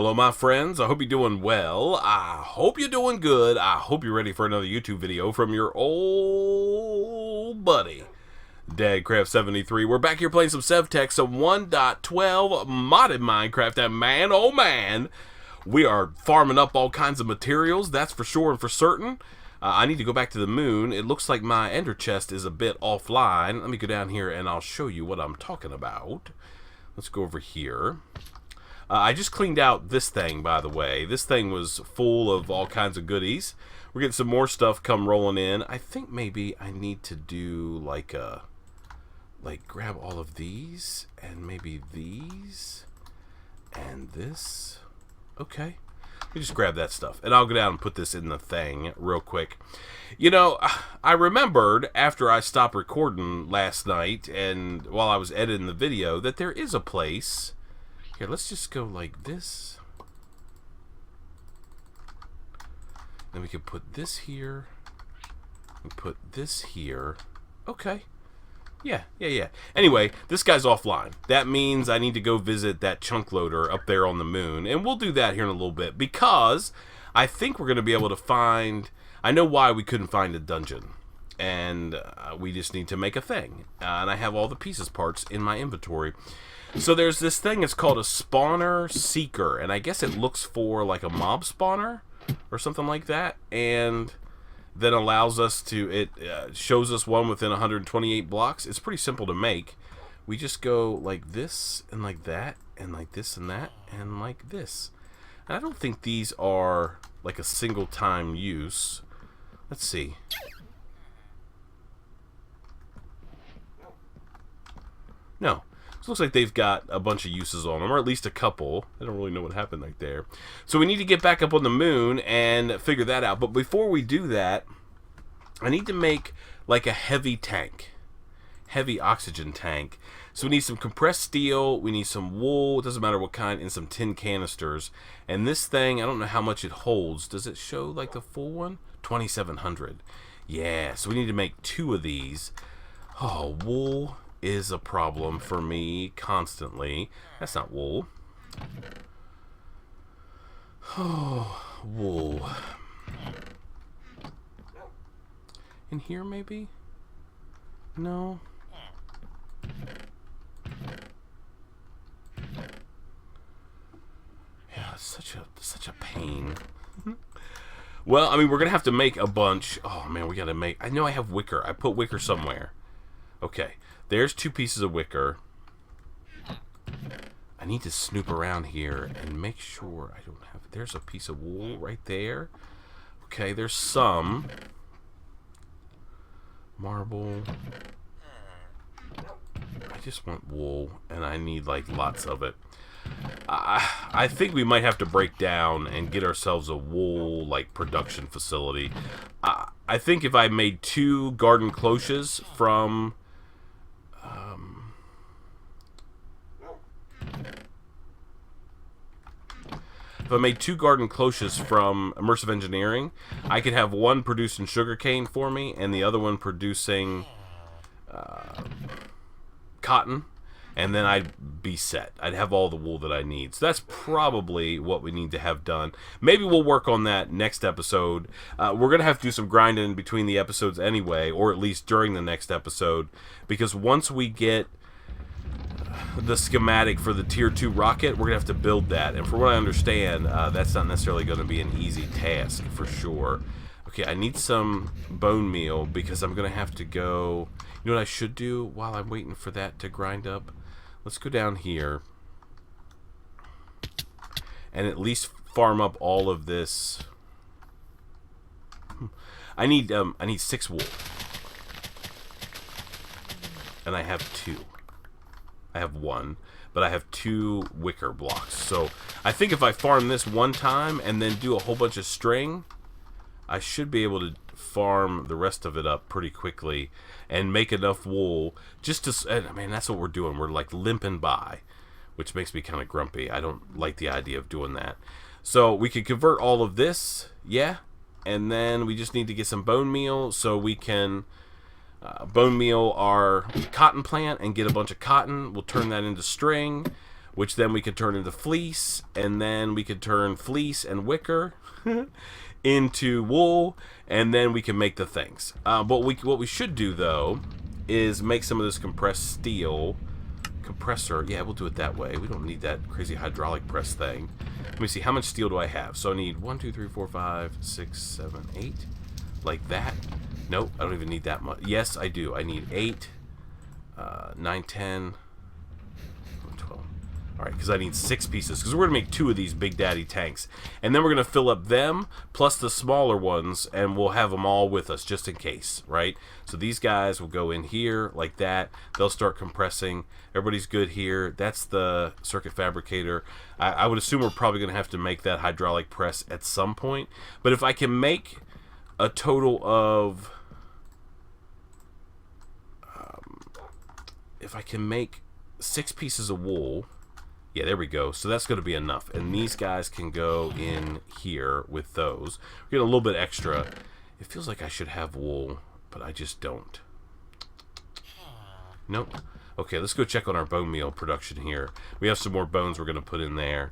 Hello, my friends. I hope you're doing well. I hope you're doing good. I hope you're ready for another YouTube video from your old buddy, Dadcraft73. We're back here playing some SevTech, some 1.12 modded Minecraft, and man, oh man, we are farming up all kinds of materials, that's for sure and for certain. I need to go back to the moon. It looks like my ender chest is a bit offline. Let me go down here and I'll show you what I'm talking about. Let's go over here. I just cleaned out this thing, by the way. This thing was full of all kinds of goodies. We're getting some more stuff come rolling in. I think maybe I need to do like grab all of these and maybe these and this. Okay. Let me just grab that stuff and I'll go down and put this in the thing real quick. You know, I remembered after I stopped recording last night and while I was editing the video that there is a place. Here, let's just go like this. Then we can put this here. And put this here. Okay. Yeah. Anyway, this guy's offline. That means I need to go visit that chunk loader up there on the moon. And we'll do that here in a little bit. Because I think we're going to be able to find... I know why we couldn't find a dungeon. And we just need to make a thing. And I have all the pieces parts in my inventory. So there's this thing, it's called a spawner seeker, and I guess it looks for like a mob spawner or something like that, and then allows us to, it shows us one within 128 blocks. It's pretty simple to make. We just go like this, and like that, and like this and that, and like this. And I don't think these are like a single time use. Let's see. No. It looks like they've got a bunch of uses on them, or at least a couple. I don't really know what happened right there. So we need to get back up on the moon and figure that out. But before we do that, I need to make like a heavy tank. Heavy oxygen tank. So we need some compressed steel, we need some wool, it doesn't matter what kind, and some tin canisters. And this thing, I don't know how much it holds. Does it show like the full one? 2,700. Yeah, so we need to make 2 of these. Oh, wool is a problem for me constantly. That's not wool. Oh, wool. In here maybe? No. Yeah, it's such a pain. Well, I mean, we're gonna have to make a bunch. Oh man, we gotta make. I know I have wicker. I put wicker somewhere. Okay. There's 2 pieces of wicker. I need to snoop around here and make sure I don't have... There's a piece of wool right there. Okay, there's some. Marble. I just want wool, and I need, like, lots of it. I think we might have to break down and get ourselves a wool, like, production facility. I think if I made 2 garden cloches from... If I made 2 garden cloches from immersive engineering, I could have one producing sugarcane for me and the other one producing cotton, and then I'd be set. I'd have all the wool that I need. So that's probably what we need to have done. Maybe we'll work on that next episode. We're going to have to do some grinding between the episodes anyway, or at least during the next episode, because once we get the schematic for the tier 2 rocket, we're gonna have to build that, and for what I understand, that's not necessarily going to be an easy task for sure. Okay, I need some bone meal because I'm gonna have to go. You know what I should do while I'm waiting for that to grind up? Let's go down here and at least farm up all of this. I need 6 wool, and I have 2. I have 1, but I have 2 wicker blocks. So I think if I farm this one time and then do a whole bunch of string, I should be able to farm the rest of it up pretty quickly and make enough wool just to... I mean, that's what we're doing. We're like limping by, which makes me kind of grumpy. I don't like the idea of doing that. So we could convert all of this, yeah, and then we just need to get some bone meal so we can... bone meal our cotton plant and get a bunch of cotton. We'll turn that into string. which then we could turn into fleece, and then we could turn fleece and wicker into wool, and then we can make the things. But what we should do, though, is make some of this compressed steel. Compressor, yeah, we'll do it that way. We don't need that crazy hydraulic press thing. Let me see, how much steel do I have? So I need 1, 2, 3, 4, 5, 6, 7, 8. Like that. Nope, I don't even need that much. Yes, I do. I need 8, 9, 10, 12. All right, because I need 6 pieces, because we're going to make 2 of these Big Daddy tanks. And then we're going to fill up them, plus the smaller ones, and we'll have them all with us, just in case, right? So these guys will go in here, like that. They'll start compressing. Everybody's good here. That's the circuit fabricator. I would assume we're probably going to have to make that hydraulic press at some point. But if I can make a total of... if I can make 6 pieces of wool... yeah, there we go. So that's going to be enough. And these guys can go in here with those. We get a little bit extra. It feels like I should have wool, but I just don't. Nope. Okay, let's go check on our bone meal production here. We have some more bones we're going to put in there.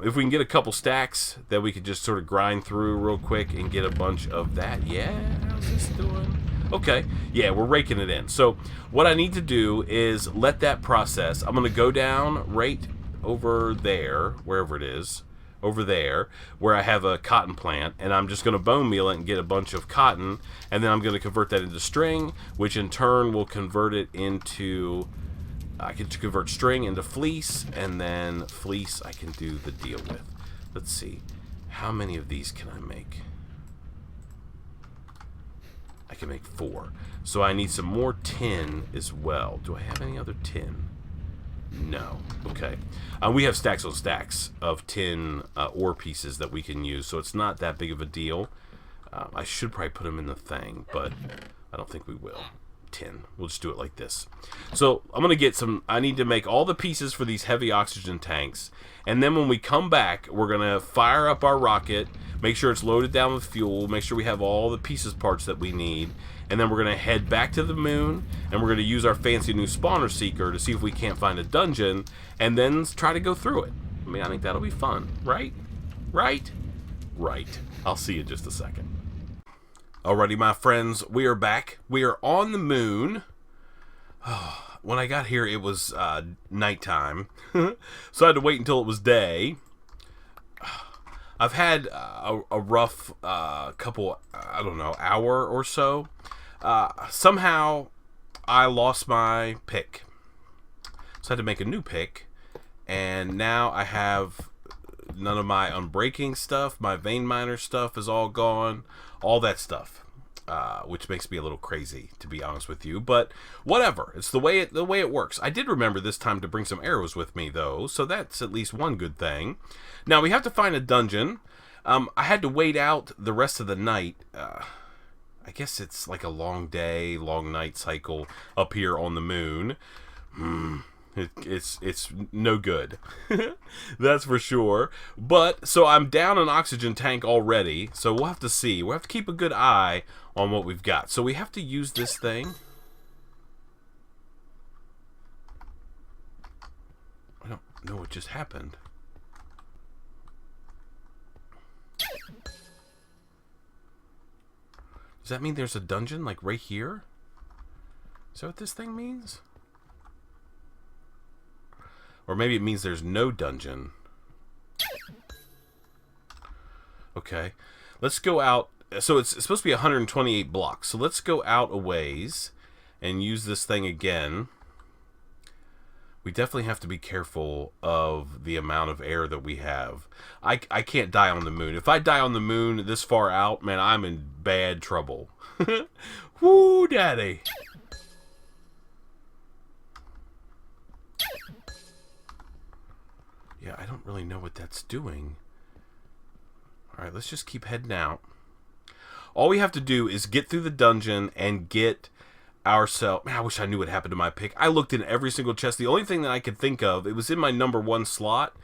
If we can get a couple stacks, then we could just sort of grind through real quick and get a bunch of that. Yeah, how's this doing? Okay, yeah, we're raking it in. So what I need to do is let that process. I'm going to go down right over there, wherever it is, over there, where I have a cotton plant, and I'm just going to bone meal it and get a bunch of cotton, and then I'm going to convert that into string, which in turn will convert it into, I can convert string into fleece, and then fleece I can do the deal with. Let's see, how many of these can I make? I can make 4. So I need some more tin as well. Do I have any other tin? No. Okay. We have stacks on stacks of tin ore pieces that we can use, so it's not that big of a deal. I should probably put them in the thing, but I don't think we will. Tin. We'll just do it like this. So I'm going to get some... I need to make all the pieces for these heavy oxygen tanks, and then when we come back, we're going to fire up our rocket, make sure it's loaded down with fuel, make sure we have all the pieces parts that we need, and then we're going to head back to the moon, and we're going to use our fancy new spawner seeker to see if we can't find a dungeon, and then try to go through it. I mean, I think that'll be fun, right? Right? Right. I'll see you in just a second. Alrighty, my friends, we are back. We are on the moon. When I got here, it was nighttime, so I had to wait until it was day. I've had a rough couple, I don't know, hour or so. Somehow, I lost my pick. So I had to make a new pick. And now I have none of my unbreaking stuff. My vein miner stuff is all gone. All that stuff. Which makes me a little crazy, to be honest with you. But whatever. It's the way it works. I did remember this time to bring some arrows with me, though. So that's at least one good thing. Now, we have to find a dungeon. I had to wait out the rest of the night. I guess it's like a long day, long night cycle up here on the moon. It's no good. That's for sure. But, so I'm down an oxygen tank already. So we'll have to see. We'll have to keep a good eye on what we've got. So we have to use this thing. I don't know what just happened. Does that mean there's a dungeon, like, right here? Is that what this thing means? Or maybe it means there's no dungeon. Okay. Let's go out. So it's supposed to be 128 blocks. So let's go out a ways and use this thing again. We definitely have to be careful of the amount of air that we have. I can't die on the moon. If I die on the moon this far out, man, I'm in bad trouble. Woo, daddy. Yeah, I don't really know what that's doing. Alright, let's just keep heading out. All we have to do is get through the dungeon and get ourselves... Man, I wish I knew what happened to my pick. I looked in every single chest. The only thing that I could think of, it was in my number 1 slot.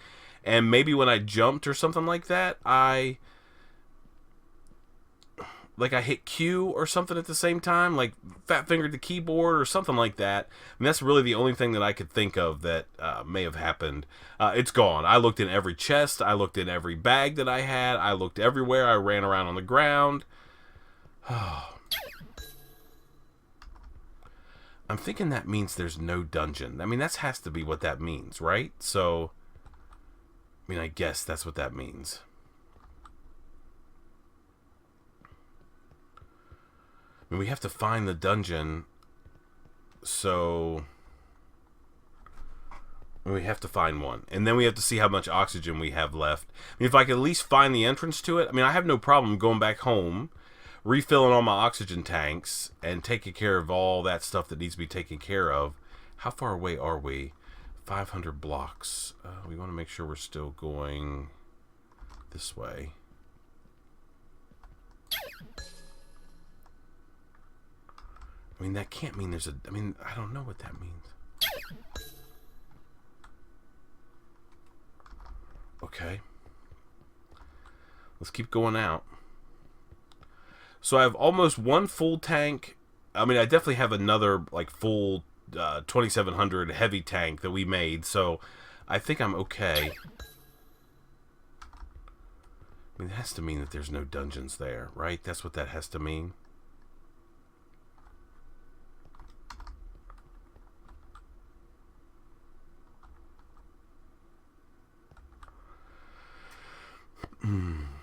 And maybe when I jumped or something like that, like I hit Q or something at the same time, like fat fingered the keyboard or something like that. And that's really the only thing that I could think of that may have happened. It's gone. I looked in every chest. I looked in every bag that I had. I looked everywhere. I ran around on the ground. I'm thinking that means there's no dungeon. I mean, that has to be what that means, right? So, I mean, I guess that's what that means. I mean, we have to find the dungeon, so we have to find one. And then we have to see how much oxygen we have left. I mean, if I could at least find the entrance to it, I mean, I have no problem going back home, refilling all my oxygen tanks, and taking care of all that stuff that needs to be taken care of. How far away are we? 500 blocks. We want to make sure we're still going this way. I mean, that can't mean there's a... I mean, I don't know what that means. Okay. Let's keep going out. So I have almost one full tank. I mean, I definitely have another, like, full 2700 heavy tank that we made. So I think I'm okay. I mean, it has to mean that there's no dungeons there, right? That's what that has to mean.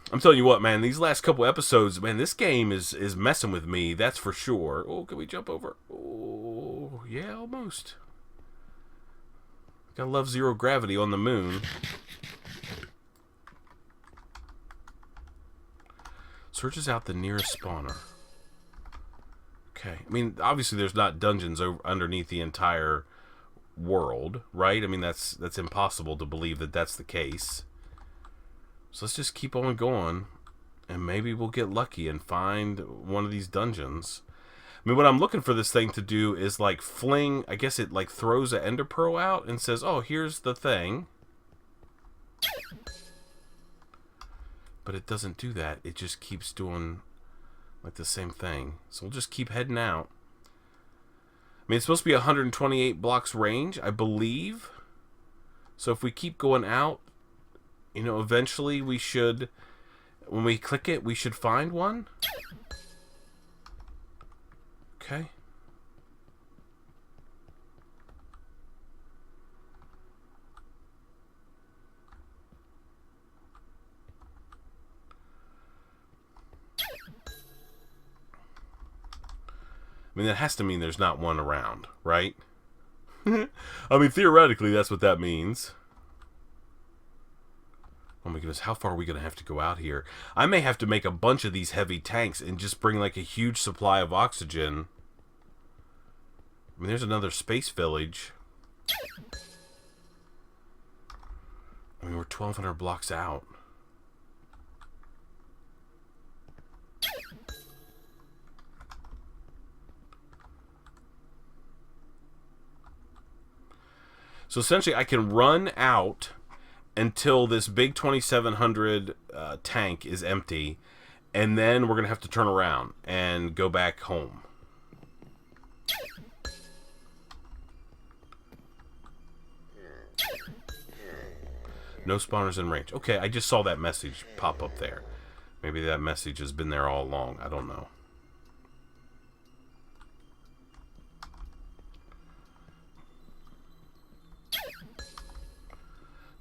I'm telling you what, man, these last couple episodes, man, this game is messing with me, that's for sure. Oh, can we jump over? Oh, yeah, almost. Gotta love zero gravity on the moon. Searches out the nearest spawner. Okay, I mean, obviously there's not dungeons underneath the entire world, right? I mean, that's impossible to believe that that's the case. So let's just keep on going, and maybe we'll get lucky and find one of these dungeons. I mean, what I'm looking for this thing to do is, like, fling... I guess it, like, throws an ender pearl out and says, oh, here's the thing. But it doesn't do that. It just keeps doing, like, the same thing. So we'll just keep heading out. I mean, it's supposed to be 128 blocks range, I believe. So if we keep going out, you know, eventually we should, when we click it, we should find one. Okay. I mean, that has to mean there's not one around, right? I mean, theoretically, that's what that means. Oh my goodness, how far are we going to have to go out here? I may have to make a bunch of these heavy tanks and just bring like a huge supply of oxygen. I mean, there's another space village. I mean, we're 1,200 blocks out. So essentially, I can run out until this big 2700 tank is empty, and then we're going to have to turn around and go back home. No spawners in range. Okay, I just saw that message pop up there. Maybe that message has been there all along. I don't know.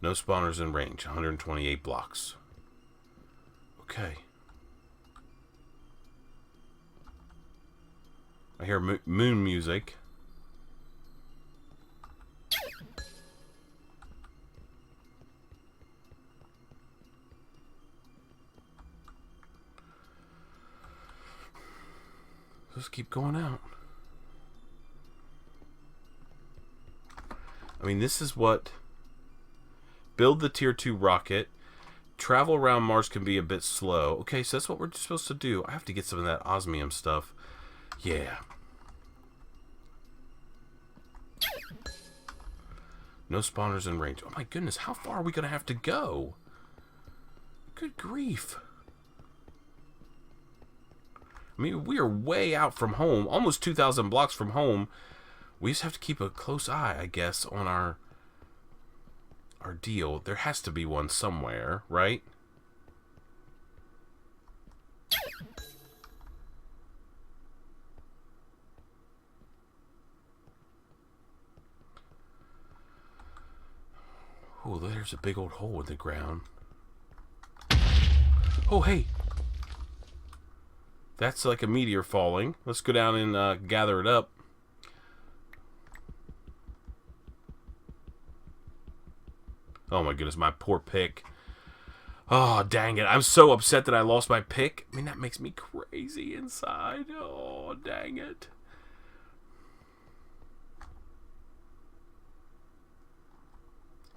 No spawners in range. 128 blocks. Okay. I hear moon music. Let's keep going out. I mean, this is what... Build the tier 2 rocket. Travel around Mars can be a bit slow. Okay, so that's what we're supposed to do. I have to get some of that osmium stuff. Yeah. No spawners in range. Oh my goodness, how far are we going to have to go? Good grief. I mean, we are way out from home, almost 2,000 blocks from home. We just have to keep a close eye, I guess, on our deal. There has to be one somewhere, right? Oh, there's a big old hole in the ground. Oh, hey. That's like a meteor falling. Let's go down and gather it up. Oh my goodness, my poor pick. Oh, dang it. I'm so upset that I lost my pick. I mean, that makes me crazy inside. Oh, dang it.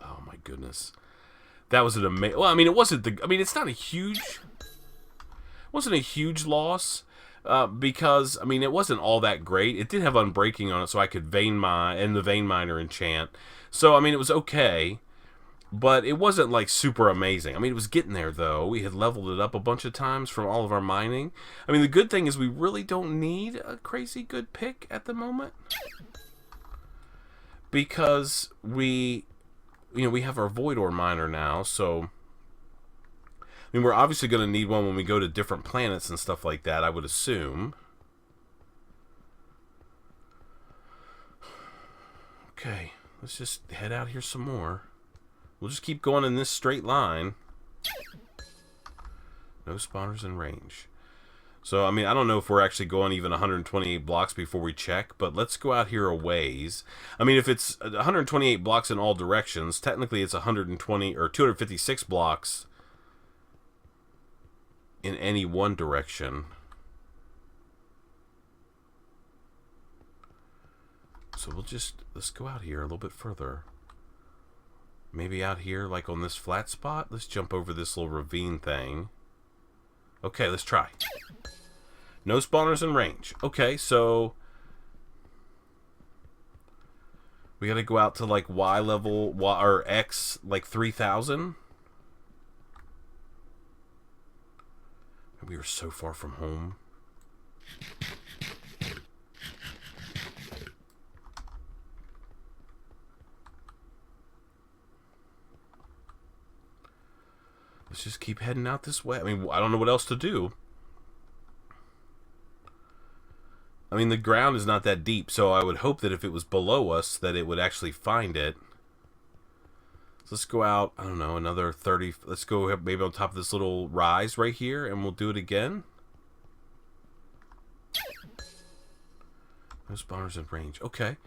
Oh my goodness. That was an amazing... Well, I mean, it wasn't the... I mean, it's not a huge... It wasn't a huge loss. Because, I mean, it wasn't all that great. It did have Unbreaking on it, so I could Vein Mine and the Vein Miner enchant. So, I mean, it was okay. But it wasn't, like, super amazing. I mean, it was getting there, though. We had leveled it up a bunch of times from all of our mining. I mean, the good thing is we really don't need a crazy good pick at the moment. Because we have our Void Ore Miner now, so... I mean, we're obviously going to need one when we go to different planets and stuff like that, I would assume. Okay, let's just head out here some more. We'll just keep going in this straight line. No spawners in range. So, I mean, I don't know if we're actually going even 128 blocks before we check, but let's go out here a ways. I mean, if it's 128 blocks in all directions, technically it's 120 or 256 blocks in any one direction. So let's go out here a little bit further. Maybe out here, like on this flat spot. Let's jump over this little ravine thing. Okay, let's try. No spawners in range. Okay, so we gotta go out to like Y level, or X, like 3,000. We are so far from home. Let's just keep heading out this way. I mean, I don't know what else to do. I mean, the ground is not that deep, so I would hope that if it was below us, that it would actually find it. So let's go out, I don't know, another 30... Let's go maybe on top of this little rise right here, and we'll do it again. No spawners in range. Okay.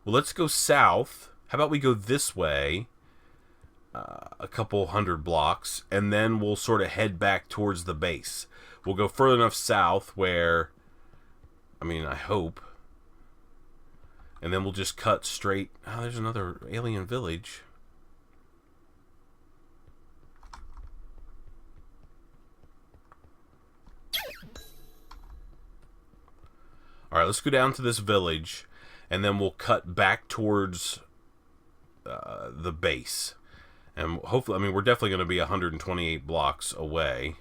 Well, let's go south. How about we go this way a couple hundred blocks, and then we'll sort of head back towards the base. We'll go further enough south where... I mean, I hope. And then we'll just cut straight... Oh, there's another alien village. Alright, let's go down to this village, and then we'll cut back towards the base. And hopefully, I mean, we're definitely going to be 128 blocks away.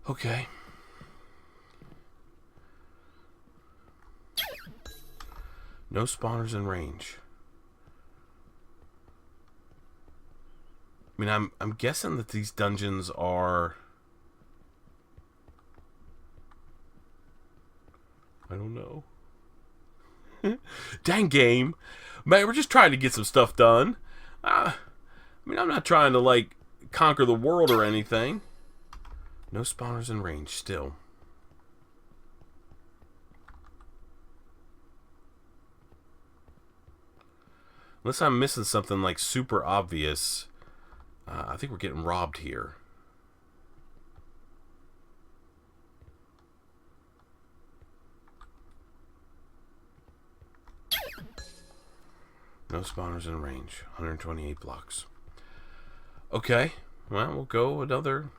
Okay. No spawners in range. I mean, I'm guessing that these dungeons are... I don't know. Dang game. Man, we're just trying to get some stuff done. I mean, I'm not trying to, like, conquer the world or anything. No spawners in range still. Unless I'm missing something, like, super obvious... I think we're getting robbed here. No spawners in range. 128 blocks. Okay. Well, we'll go another...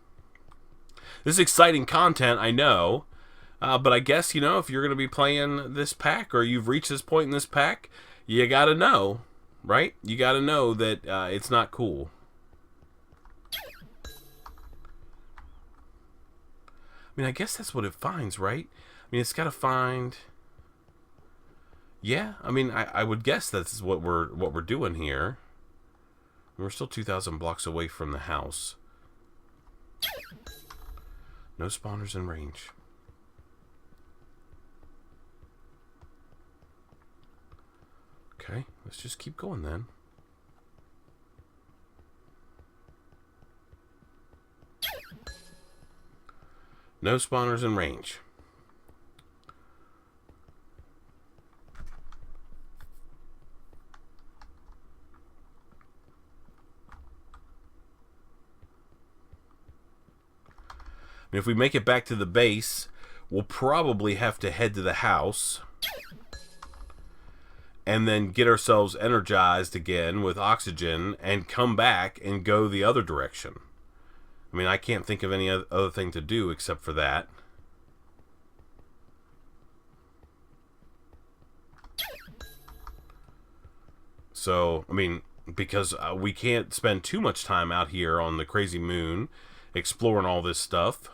This is exciting content, I know. But I guess, you know, if you're going to be playing this pack, or you've reached this point in this pack, you got to know, right? You got to know that it's not cool. I mean, I guess that's what it finds, right? I mean, it's got to find... Yeah, I mean, I would guess that's what we're doing here. We're still 2,000 blocks away from the house. No spawners in range. Okay, let's just keep going then. No spawners in range. I mean, if we make it back to the base, we'll probably have to head to the house and then get ourselves energized again with oxygen and come back and go the other direction. I mean, I can't think of any other thing to do except for that. So, I mean, because we can't spend too much time out here on the crazy moon exploring all this stuff.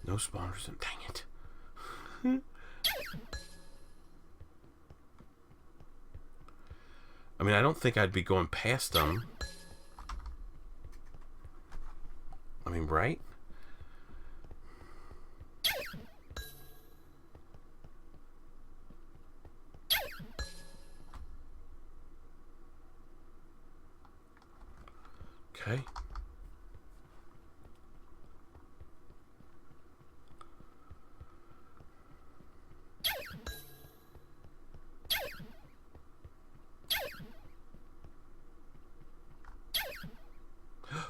No spawners, and dang it. I mean, I don't think I'd be going past them. I mean, right? Okay.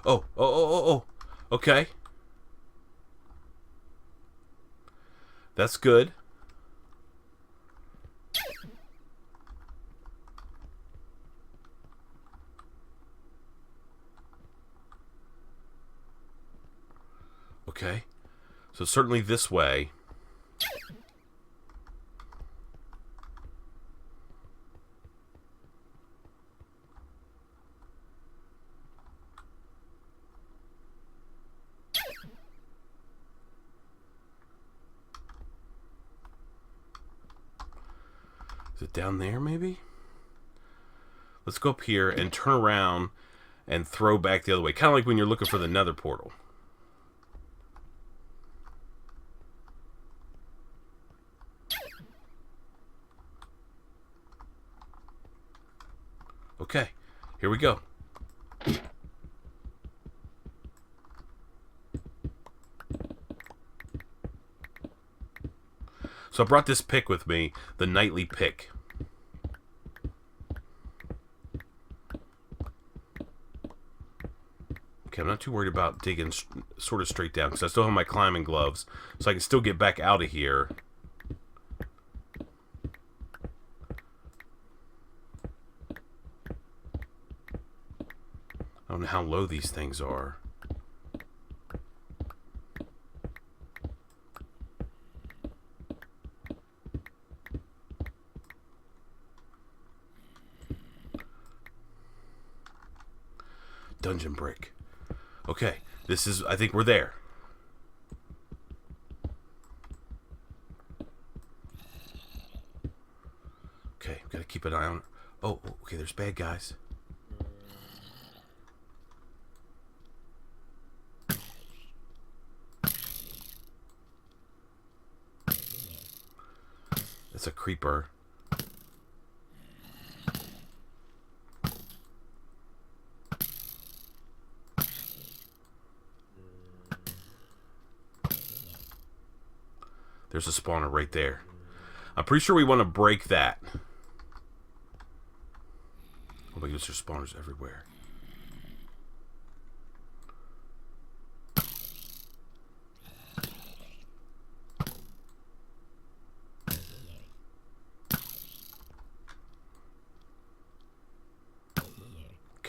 Oh. Okay. That's good. Okay. So certainly this way. Is it down there, maybe? Let's go up here and turn around and throw back the other way. Kind of like when you're looking for the nether portal. Okay, here we go. So I brought this pick with me, the nightly pick. Okay, I'm not too worried about digging sort of straight down because I still have my climbing gloves, so I can still get back out of here. I don't know how low these things are. Dungeon brick. Okay, this is, I think we're there. Okay, gotta keep an eye on. Oh, okay, there's bad guys. That's a creeper. There's a spawner right there. I'm pretty sure we want to break that. Oh my goodness, there's spawners everywhere.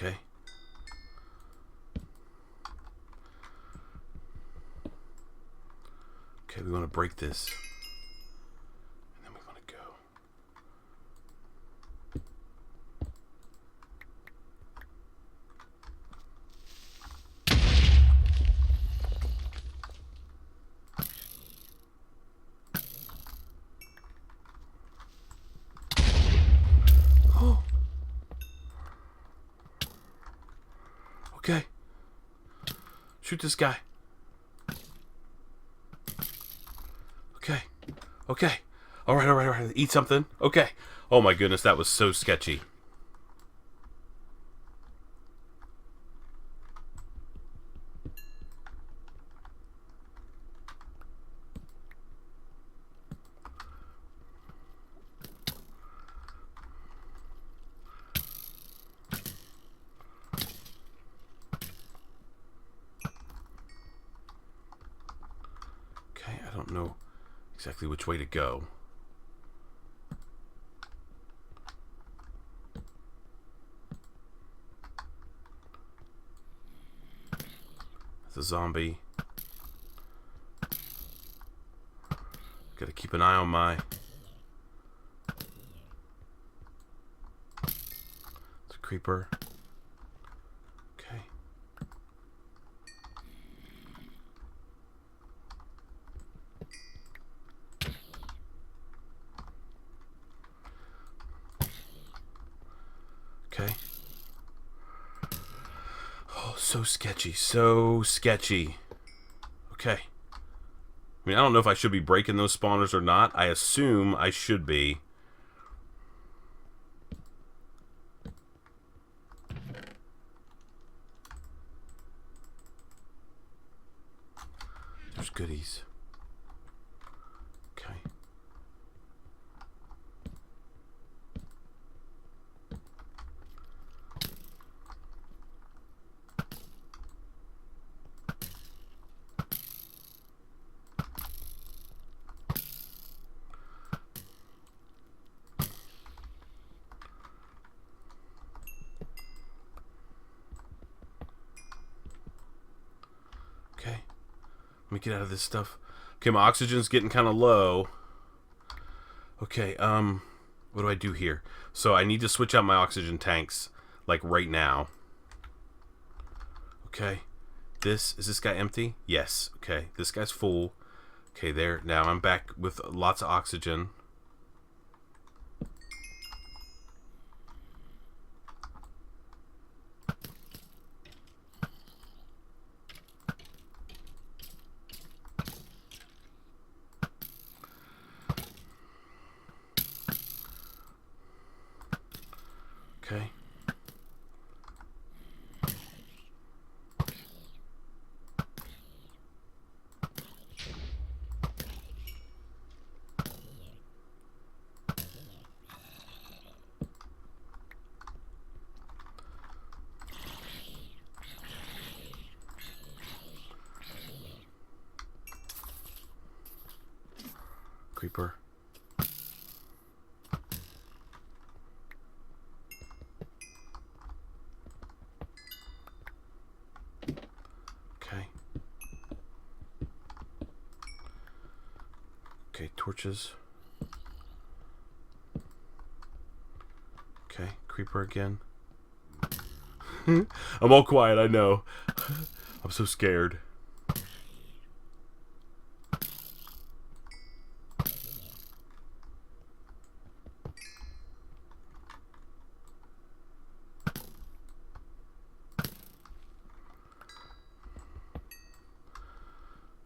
Okay. Okay, we want to break this. And then we want to go. Oh. Okay. Shoot this guy. Okay. Okay. All right, all right, all right. Eat something. Okay. Oh my goodness, that was so sketchy. Okay, I don't know exactly which way to go. It's a zombie. Gotta keep an eye on my... It's a creeper. Okay. Okay. Oh, so sketchy. So sketchy. Okay. I mean, I don't know if I should be breaking those spawners or not. I assume I should be. There's goodies. Okay. Okay. Let me get out of this stuff. Okay, my oxygen's getting kind of low. Okay, what do I do here? So I need to switch out my oxygen tanks, like right now. Okay. Is this guy empty? Yes. Okay, this guy's full. Okay, there. Now I'm back with lots of oxygen. Okay. Creeper. Okay. Okay, torches. Okay, creeper again. I'm all quiet, I know. I'm so scared.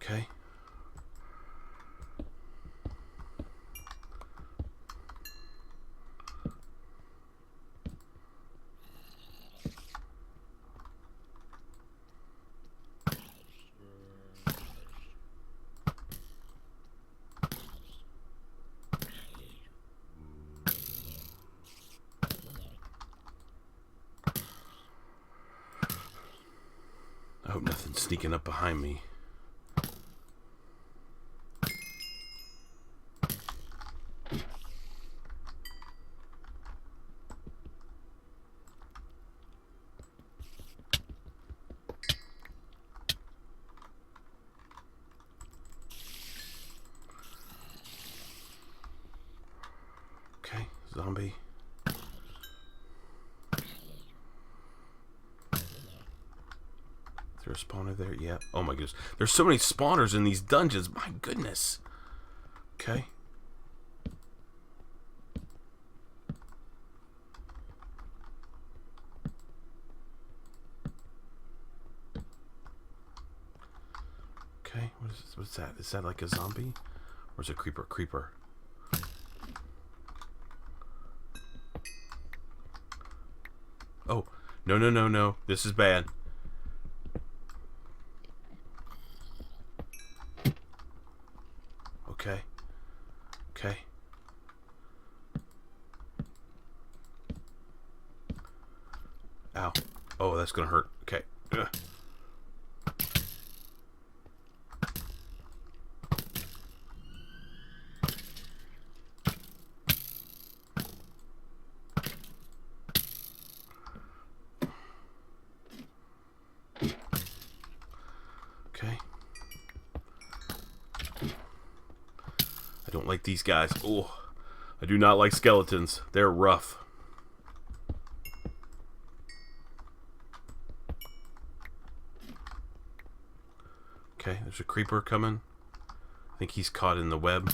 Okay. I hope nothing's sneaking up behind me. zombie. Is there a spawner there? Yeah. Oh my goodness. There's so many spawners in these dungeons. My goodness. Okay. Okay. What's that? Is that like a zombie? Or is it a creeper? Creeper. Oh. No, no, no, no. This is bad. Okay. Okay. Ow. Oh, that's gonna hurt. Okay. Ugh. Okay. I don't like these guys. Oh, I do not like skeletons. They're rough. Okay, there's a creeper coming. I think he's caught in the web.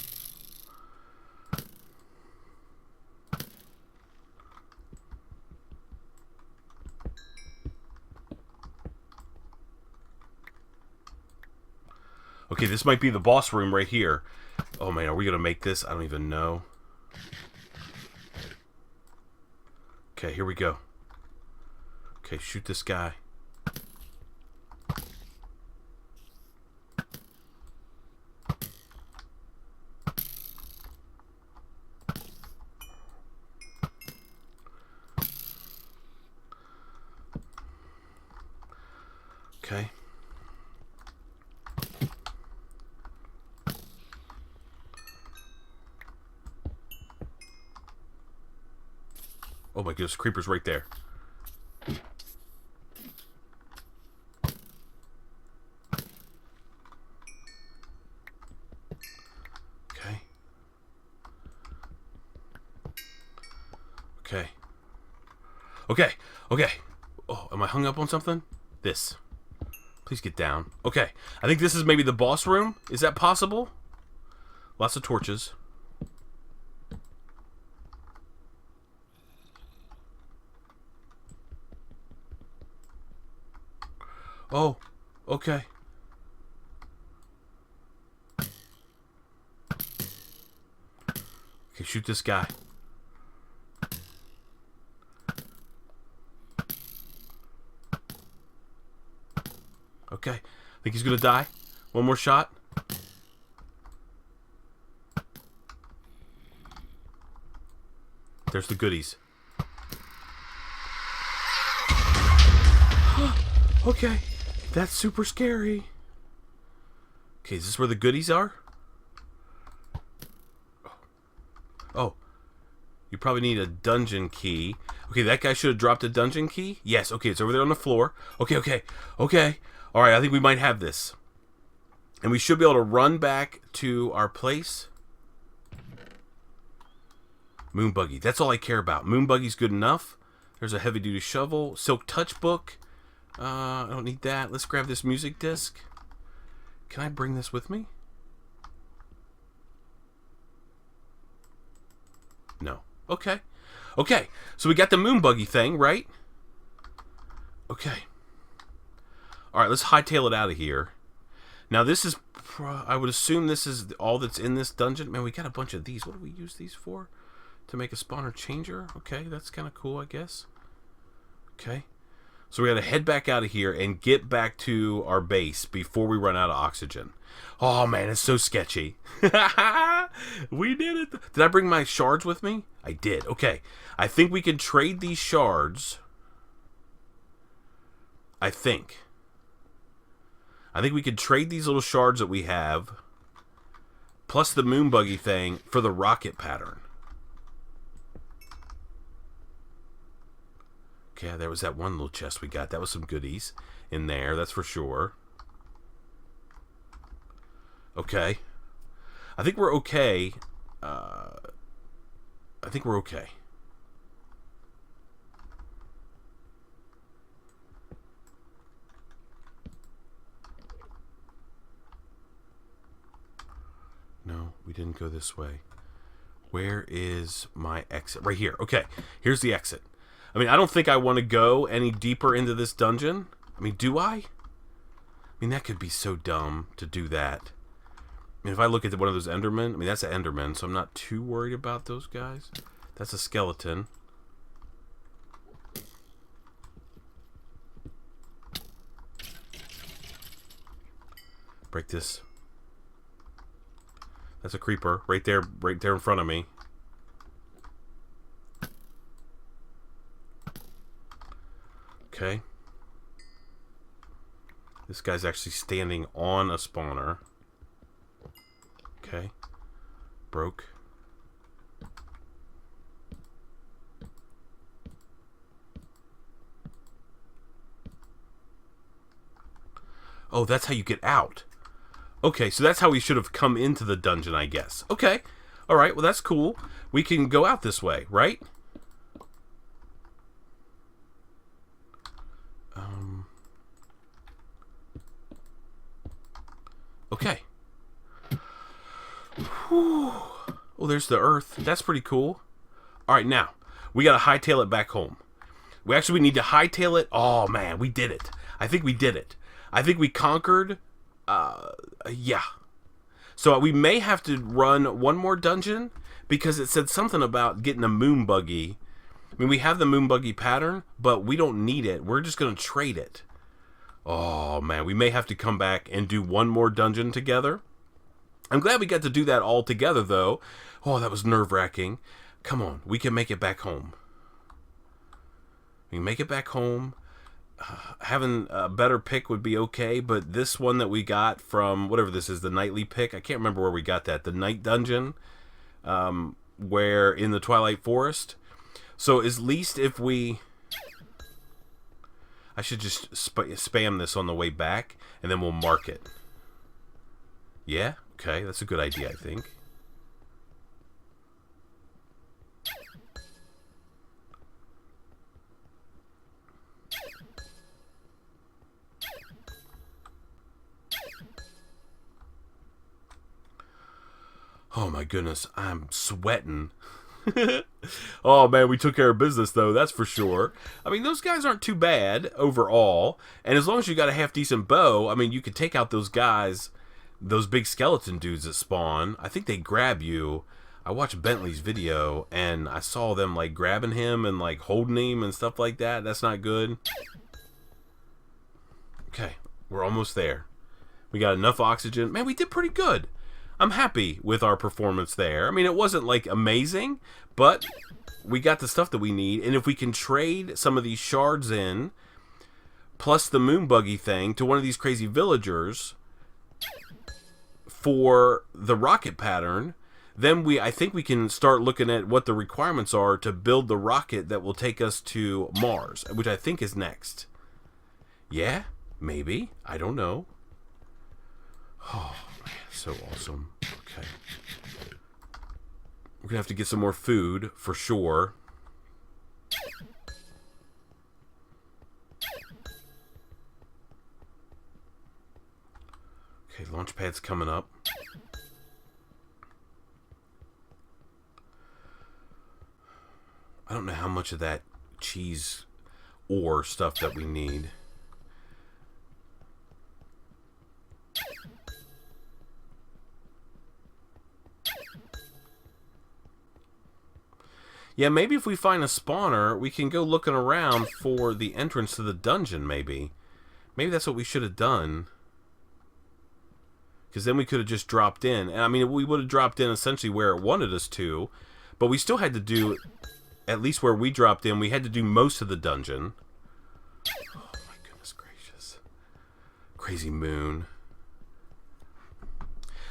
Okay, this might be the boss room right here. Oh man, are we gonna make this? I don't even know. Okay, here we go. Okay, shoot this guy. Okay. Oh my goodness, creeper's right there. Okay. Okay. Okay. Okay. Oh, am I hung up on something? This. Please get down. Okay. I think this is maybe the boss room. Is that possible? Lots of torches. Oh, okay. Okay, shoot this guy. Okay, I think he's gonna die. One more shot. There's the goodies. Okay, that's super scary. Okay, is this where the goodies are? Oh, you probably need a dungeon key. Okay, that guy should have dropped a dungeon key. Yes, okay, it's over there on the floor. Okay, okay, okay. All right, I think we might have this. And we should be able to run back to our place. Moon buggy, that's all I care about. Moon buggy's good enough. There's a heavy-duty shovel. Silk touch book. I don't need that. Let's grab this music disc. Can I bring this with me? No. Okay. Okay. So we got the moon buggy thing, right? Okay. All right, let's hightail it out of here. Now this is, I would assume this is all that's in this dungeon. Man, we got a bunch of these. What do we use these for? To make a spawner changer? Okay, that's kind of cool, I guess. Okay. So we got to head back out of here and get back to our base before we run out of oxygen. Oh man, it's so sketchy. We did it. Did I bring my shards with me? I did. Okay. I think we can trade these shards. I think we could trade these little shards that we have, plus the moon buggy thing, for the rocket pattern. Okay, there was that one little chest we got. That was some goodies in there, that's for sure. Okay. I think we're okay. I think we're okay. No, we didn't go this way. Where is my exit? Right here. Okay, here's the exit. I mean, I don't think I want to go any deeper into this dungeon. I mean, do I? I mean, that could be so dumb to do that. I mean, if I look at one of those Endermen, I mean, that's an Enderman, so I'm not too worried about those guys. That's a skeleton. Break this. That's a creeper right there in front of me. Okay. This guy's actually standing on a spawner. Okay. Broke. Oh, that's how you get out. Okay, so that's how we should have come into the dungeon, I guess. Okay. Alright, well that's cool. We can go out this way, right? Okay. Whew. Oh, there's the earth. That's pretty cool. Alright, now, we gotta hightail it back home. We need to hightail it. Oh, man, we did it. I think we did it. I think we conquered... yeah. So we may have to run one more dungeon because it said something about getting a moon buggy. I mean, we have the moon buggy pattern, but we don't need it. We're just going to trade it. Oh, man. We may have to come back and do one more dungeon together. I'm glad we got to do that all together, though. Oh, that was nerve-wracking. Come on. We can make it back home. We can make it back home. Having a better pick would be okay, but this one that we got from whatever this is, the nightly pick, I can't remember where we got that, the night dungeon, where in the Twilight Forest. So at least if we, I should just spam this on the way back, and then we'll mark it. Yeah, okay, that's a good idea, I think. Oh my goodness, I'm sweating. Oh man, we took care of business though, that's for sure. I mean, those guys aren't too bad overall, and as long as you got a half decent bow, I mean, you could take out those guys, those big skeleton dudes that spawn. I think they grab you. I watched Bentley's video and I saw them like grabbing him and like holding him and stuff like that. That's not good. Okay, we're almost there. We got enough oxygen. Man, we did pretty good. I'm happy with our performance there. I mean, it wasn't like amazing, but we got the stuff that we need. And if we can trade some of these shards in, plus the moon buggy thing, to one of these crazy villagers for the rocket pattern, then I think we can start looking at what the requirements are to build the rocket that will take us to Mars, which I think is next. Yeah, maybe. I don't know. Oh. So awesome. Okay. We're gonna have to get some more food for sure. Okay, launch pad's coming up. I don't know how much of that cheese ore stuff that we need. Yeah, maybe if we find a spawner, we can go looking around for the entrance to the dungeon, maybe. Maybe that's what we should have done. Because then we could have just dropped in. And I mean, we would have dropped in essentially where it wanted us to. But we still had to do, at least where we dropped in, we had to do most of the dungeon. Oh my goodness gracious. Crazy moon.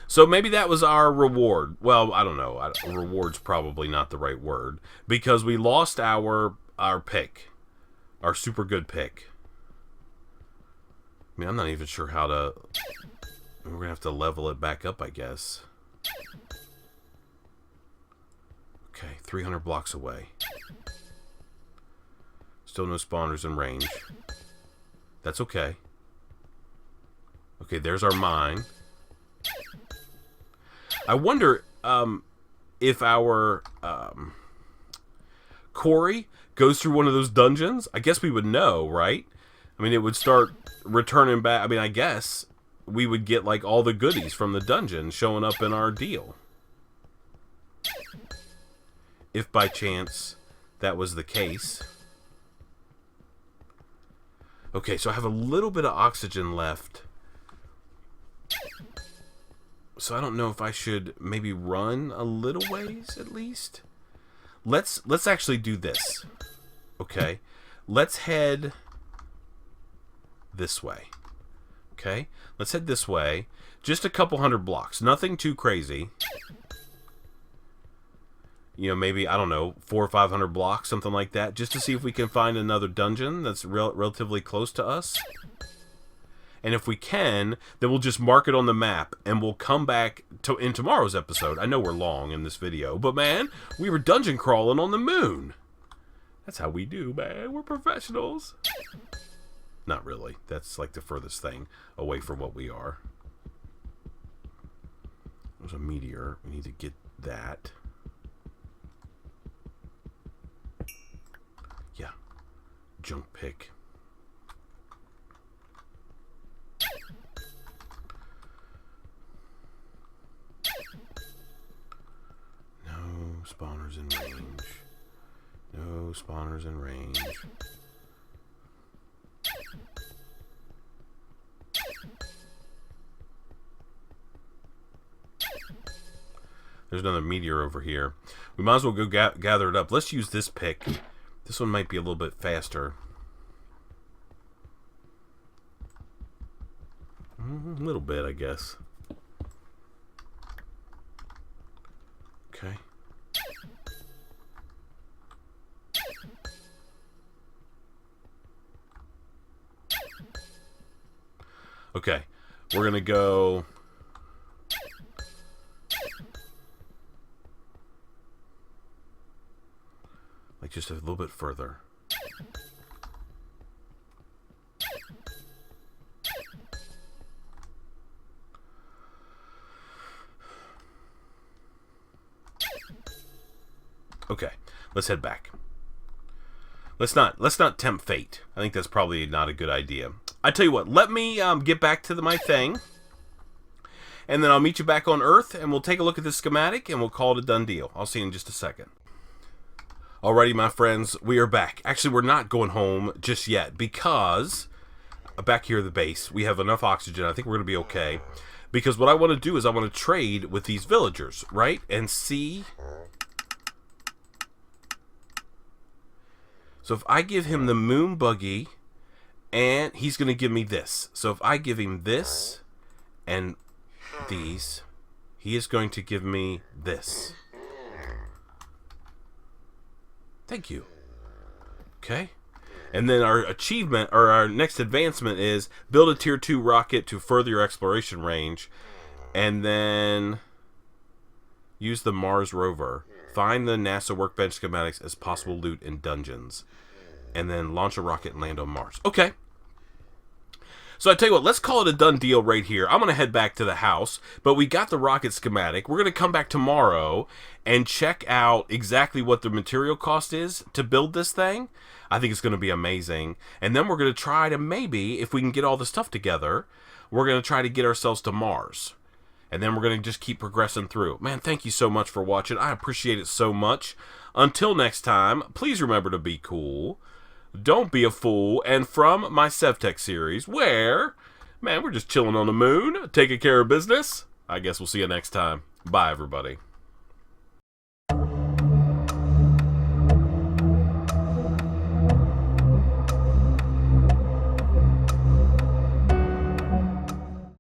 So maybe that was our reward. Well, I don't know. Reward's probably not the right word. Because we lost our pick. Our super good pick. I mean, I'm not even sure how to... We're going to have to level it back up, I guess. Okay, 300 blocks away. Still no spawners in range. That's okay. Okay, there's our mine. I wonder if our Corey goes through one of those dungeons. I guess we would know, right? I mean, it would start returning back. I mean, I guess we would get like all the goodies from the dungeon showing up in our deal. If by chance that was the case. Okay, so I have a little bit of oxygen left. So I don't know if I should maybe run a little ways at least. Let's actually do this. Okay. Let's head this way. Okay? Let's head this way. Just a couple hundred blocks. Nothing too crazy. You know, maybe, I don't know, 400 or 500 blocks, something like that, just to see if we can find another dungeon that's relatively close to us. And if we can, then we'll just mark it on the map, and we'll come back in tomorrow's episode. I know we're long in this video, but man, we were dungeon crawling on the moon. That's how we do, man. We're professionals. Not really. That's like the furthest thing away from what we are. There's a meteor. We need to get that. Yeah. Junk pick. No spawners in range. No spawners in range. There's another meteor over here. We might as well go gather it up. Let's use this pick. This one might be a little bit faster. A little bit, I guess. Okay. Okay. We're going to go... like just a little bit further. Okay, let's head back. Let's not tempt fate. I think that's probably not a good idea. I tell you what, let me get back to my thing, and then I'll meet you back on Earth, and we'll take a look at this schematic, and we'll call it a done deal. I'll see you in just a second. Alrighty, my friends, we are back. Actually, we're not going home just yet, because back here at the base, we have enough oxygen. I think we're going to be okay. Because what I want to do is I want to trade with these villagers, right? And see... so if I give him the moon buggy, and he's going to give me this. So if I give him this and these, he is going to give me this. Thank you. Okay. And then our achievement, or our next advancement is build a tier 2 rocket to further your exploration range. And then use the Mars rover. Find the NASA workbench schematics as possible loot in dungeons. And then launch a rocket and land on Mars. Okay. So I tell you what, let's call it a done deal right here. I'm going to head back to the house, but we got the rocket schematic. We're going to come back tomorrow and check out exactly what the material cost is to build this thing. I think it's going to be amazing. And then we're going to try to maybe, if we can get all the stuff together, we're going to try to get ourselves to Mars. And then we're going to just keep progressing through. Man, thank you so much for watching. I appreciate it so much. Until next time, please remember to be cool. Don't be a fool. And from my SevTech series, where, man, we're just chilling on the moon, taking care of business. I guess we'll see you next time. Bye, everybody.